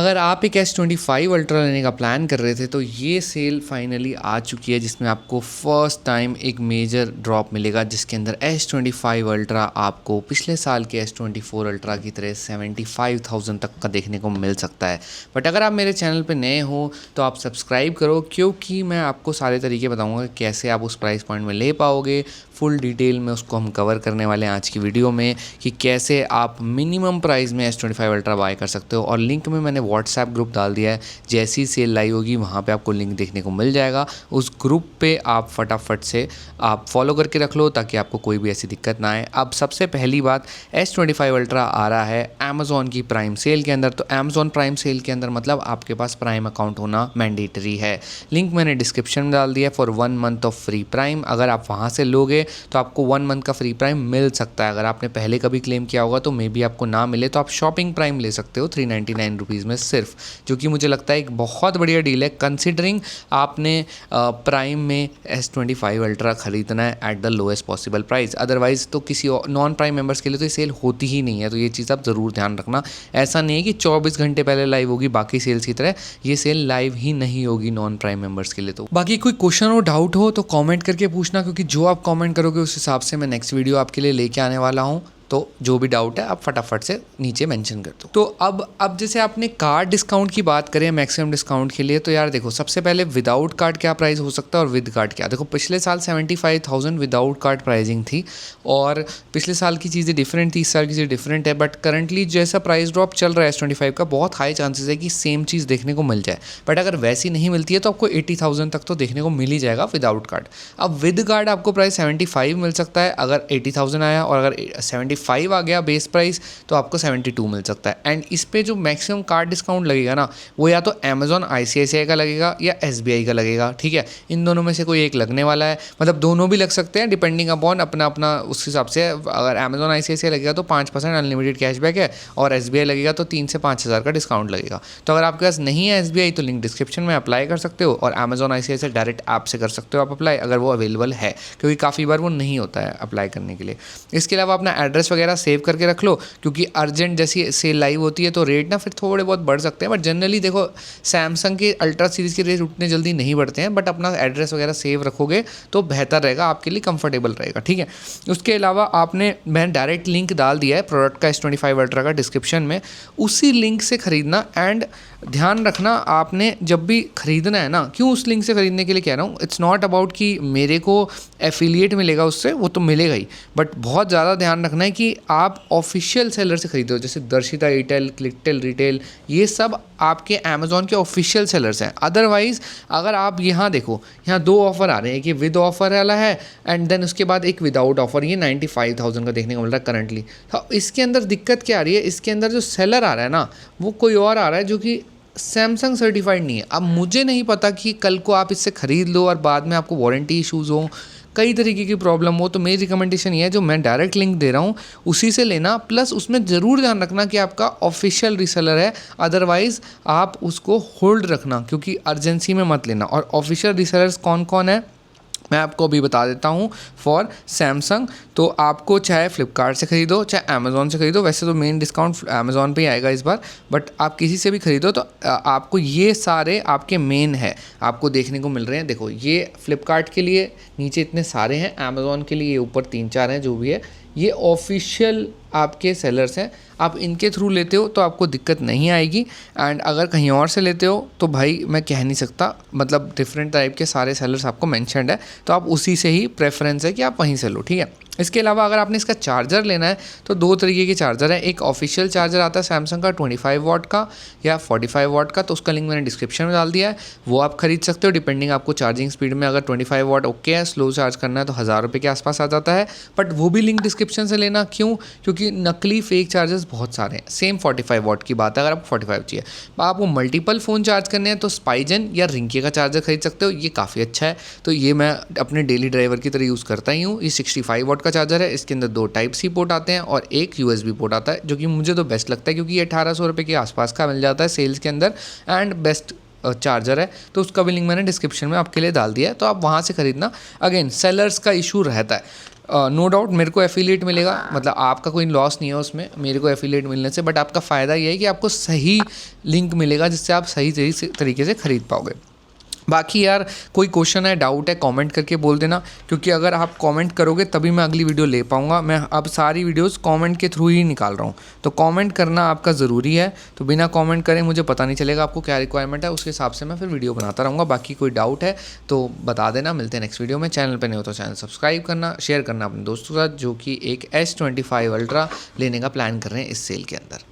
अगर आप एक S25 अल्ट्रा लेने का प्लान कर रहे थे तो ये सेल फाइनली आ चुकी है, जिसमें आपको फर्स्ट टाइम एक मेजर ड्रॉप मिलेगा, जिसके अंदर S25 अल्ट्रा आपको पिछले साल के S24 अल्ट्रा की तरह 75,000 तक का देखने को मिल सकता है। बट अगर आप मेरे चैनल पे नए हो तो आप सब्सक्राइब करो, क्योंकि मैं आपको सारे तरीके बताऊँगा कैसे आप उस प्राइस पॉइंट में ले पाओगे। फुल डिटेल में उसको हम कवर करने वाले हैं आज की वीडियो में, कि कैसे आप मिनिमम प्राइस में S25 अल्ट्रा बाय कर सकते हो। और लिंक में मैंने व्हाट्सएप ग्रुप डाल दिया है, जैसी सेल लाइव होगी वहाँ पे आपको लिंक देखने को मिल जाएगा। उस ग्रुप पे आप फटाफट से आप फॉलो करके रख लो, ताकि आपको कोई भी ऐसी दिक्कत ना आए। अब सबसे पहली बात, S25 अल्ट्रा आ रहा है अमेज़ॉन की प्राइम सेल के अंदर। तो अमेज़ॉन प्राइम सेल के अंदर मतलब आपके पास प्राइम अकाउंट होना मैंडेटरी है। लिंक मैंने डिस्क्रिप्शन में डाल दिया है, for 1 month of free prime. अगर आप वहाँ से लोगे तो आपको 1 मंथ का फ्री प्राइम मिल सकता है। अगर आपने पहले कभी क्लेम किया होगा तो मे बी आपको ना मिले, तो आप शॉपिंग प्राइम ले सकते हो 399 रुपीज़ में सिर्फ, जो कि मुझे लगता है एक बहुत बढ़िया डील है, कंसिडरिंग आपने प्राइम में S25 अल्ट्रा खरीदना है at the lowest possible price. Otherwise तो किसी नॉन प्राइम मेंबर्स के लिए तो ये सेल होती ही नहीं है। तो ये चीज़ आप ज़रूर ध्यान रखना। ऐसा नहीं है कि 24 घंटे पहले लाइव होगी बाकी सेल्स की तरह, ये सेल लाइव ही नहीं होगी नॉन प्राइम मेंबर्स के लिए। तो बाकी कोई क्वेश्चन हो, डाउट हो तो कमेंट करके पूछना, क्योंकि जो आप कमेंट करोगे उस हिसाब से मैं नेक्स्ट वीडियो आपके लिए लेके आने वाला हूँ। तो जो भी डाउट है आप फटाफट से नीचे मेंशन कर दो। तो अब जैसे आपने कार्ड डिस्काउंट की बात करें मैक्सिमम डिस्काउंट के लिए, तो यार देखो, सबसे पहले विदाउट कार्ड क्या प्राइस हो सकता है और विद कार्ड क्या। देखो, पिछले साल 75,000 विदाउट कार्ड प्राइसिंग थी, और पिछले साल की चीज़ें डिफरेंट थी, इस साल की चीज़ें डिफरेंट है। बट करंटली जैसा प्राइस ड्रॉप चल रहा है S25 का, बहुत हाई चांसेस है कि सेम चीज़ देखने को मिल जाए। बट अगर वैसी नहीं मिलती है तो आपको 80,000 तक तो देखने को मिल ही जाएगा विदाउट कार्ड। अब विद कार्ड आपको प्राइस 75 मिल सकता है अगर 80,000 आया, और अगर 75 आ गया बेस प्राइस तो आपको 72 मिल सकता है। एंड इस पे जो मैक्सिमम कार्ड डिस्काउंट लगेगा ना, वो या तो अमेज़ॉन ICICI का लगेगा या SBI का लगेगा। ठीक है, इन दोनों में से कोई एक लगने वाला है। मतलब दोनों भी लग सकते हैं डिपेंडिंग अपॉन अपना अपना उस हिसाब से। अगर अमेज़ॉन ICICI लगेगा तो 5% अनलिमिटेड कैशबैक है, और SBI लगेगा तो 3 से 5 हज़ार का डिस्काउंट लगेगा। तो अगर आपके पास नहीं है SBI तो लिंक डिस्क्रिप्शन में अप्लाई कर सकते हो, और अमेज़ॉन ICICI डायरेक्ट ऐप से कर सकते हो आप अप्लाई, अगर वो अवेलेबल है, क्योंकि काफ़ी बार वो नहीं होता है अप्लाई करने के लिए। इसके अलावा अपना एड्रेस वगैरह सेव करके रख लो, क्योंकि अर्जेंट जैसी सेल लाइव होती है तो रेट ना फिर थोड़े बहुत बढ़ सकते हैं। बट जनरली देखो, सैमसंग के अल्ट्रा सीरीज़ के रेट उतने जल्दी नहीं बढ़ते हैं। बट अपना एड्रेस वगैरह सेव रखोगे तो बेहतर रहेगा, आपके लिए कंफर्टेबल रहेगा। ठीक है, उसके अलावा मैंने डायरेक्ट लिंक डाल दिया है प्रोडक्ट का S25 अल्ट्रा का डिस्क्रिप्शन में, उसी लिंक से खरीदना। एंड ध्यान रखना, आपने जब भी खरीदना है ना, क्यों उस लिंक से खरीदने के लिए कह रहा हूँ, इट्स नॉट अबाउट कि मेरे को एफिलिएट मिलेगा उससे, वो तो मिलेगा ही। बट बहुत ज़्यादा ध्यान रखना है कि आप ऑफिशियल सेलर से खरीदो, जैसे दर्शिता रिटेल, क्लिकटेल रिटेल, ये सब आपके अमेज़ॉन के ऑफिशियल सेलर्स हैं। अदरवाइज़ अगर आप यहाँ देखो, यहाँ 2 ऑफ़र आ रहे हैं, कि विद ऑफ़र वाला है एंड देन उसके बाद एक विदाउट ऑफ़र, ये 95,000 का देखने को मिल रहा है करंटली। तो इसके अंदर दिक्कत क्या आ रही है, इसके अंदर जो सेलर आ रहा है ना, वो कोई और आ रहा है जो कि सैमसंग सर्टिफाइड नहीं है। अब मुझे नहीं पता कि कल को आप इससे ख़रीद लो और बाद में आपको वारंटी इश्यूज़ हो, कई तरीके की प्रॉब्लम हो। तो मेरी रिकमेंडेशन ये है, जो मैं डायरेक्ट लिंक दे रहा हूँ उसी से लेना। प्लस उसमें ज़रूर ध्यान रखना कि आपका ऑफिशियल रीसेलर है, अदरवाइज़ आप उसको होल्ड रखना, क्योंकि अर्जेंसी में मत लेना। और ऑफिशियल रीसेलर्स कौन कौन है मैं आपको अभी बता देता हूँ। फॉर सैमसंग तो आपको चाहे फ्लिपकार्ट से खरीदो चाहे अमेज़ॉन से खरीदो, वैसे तो मेन डिस्काउंट अमेज़ॉन पे ही आएगा इस बार, बट आप किसी से भी खरीदो तो आपको ये सारे आपके मेन है आपको देखने को मिल रहे हैं। देखो, ये फ्लिपकार्ट के लिए नीचे इतने सारे हैं, अमेज़ॉन के लिए ऊपर 3-4 हैं, जो भी है ये ऑफिशियल आपके सेलर्स हैं। आप इनके थ्रू लेते हो तो आपको दिक्कत नहीं आएगी। एंड अगर कहीं और से लेते हो तो भाई मैं कह नहीं सकता, मतलब डिफरेंट टाइप के सारे सेलर्स आपको मेंशन्ड है, तो आप उसी से ही प्रेफरेंस है कि आप वहीं से लो। ठीक है, इसके अलावा अगर आपने इसका चार्जर लेना है तो 2 तरीके के चार्जर है। एक ऑफिशियल चार्जर आता है सैमसंग का 25 वाट का या 45 वाट का, तो उसका लिंक मैंने डिस्क्रिप्शन में डाल दिया है, वो आप खरीद सकते हो डिपेंडिंग आपको चार्जिंग स्पीड में। अगर 25 वाट ओके है, स्लो चार्ज करना है तो 1000 रुपये के आसपास आ जाता है। बट वो भी लिंक डिस्क्रिप्शन से लेना, क्यों, क्योंकि नकली फेक चार्जर्स बहुत सारे हैं। सेम 45 वाट की बात है, अगर आपको 45 चाहिए, आपको मल्टीपल फ़ोन चार्ज करने हैं तो स्पाइजन या रिंकी का चार्जर खरीद सकते हो, ये काफ़ी अच्छा है। तो ये मैं अपने डेली ड्राइवर की तरह यूज़ करता ही हूँ। ये 65 वाट का चार्जर है, इसके अंदर 2 Type-C पोर्ट आते हैं और एक USB पोर्ट आता है, जो कि मुझे तो बेस्ट लगता है, क्योंकि ये 1800 रुपये के आसपास का मिल जाता है सेल्स के अंदर, एंड बेस्ट चार्जर है। तो उसका भी लिंक मैंने डिस्क्रिप्शन में आपके लिए डाल दिया है, तो आप वहाँ से खरीदना। अगेन सेलर्स का इशू रहता है, नो डाउट मेरे को एफिलिएट मिलेगा, मतलब आपका कोई लॉस नहीं है उसमें मेरे को एफिलिएट मिलने से, बट आपका फ़ायदा ये है कि आपको सही लिंक मिलेगा जिससे आप सही तरीके से ख़रीद पाओगे। बाकी यार कोई क्वेश्चन है, डाउट है, कमेंट करके बोल देना, क्योंकि अगर आप कमेंट करोगे तभी मैं अगली वीडियो ले पाऊँगा। मैं अब सारी वीडियोस कमेंट के थ्रू ही निकाल रहा हूँ, तो कमेंट करना आपका ज़रूरी है। तो बिना कमेंट करें मुझे पता नहीं चलेगा आपको क्या रिक्वायरमेंट है, उसके हिसाब से मैं फिर वीडियो बनाता रहूँगा। बाकी कोई डाउट है तो बता देना। मिलते हैं नेक्स्ट वीडियो में। चैनल पर नहीं हो तो चैनल सब्सक्राइब करना, शेयर करना अपने दोस्तों के साथ जो कि एक S25 अल्ट्रा लेने का प्लान कर रहे हैं इस सेल के अंदर।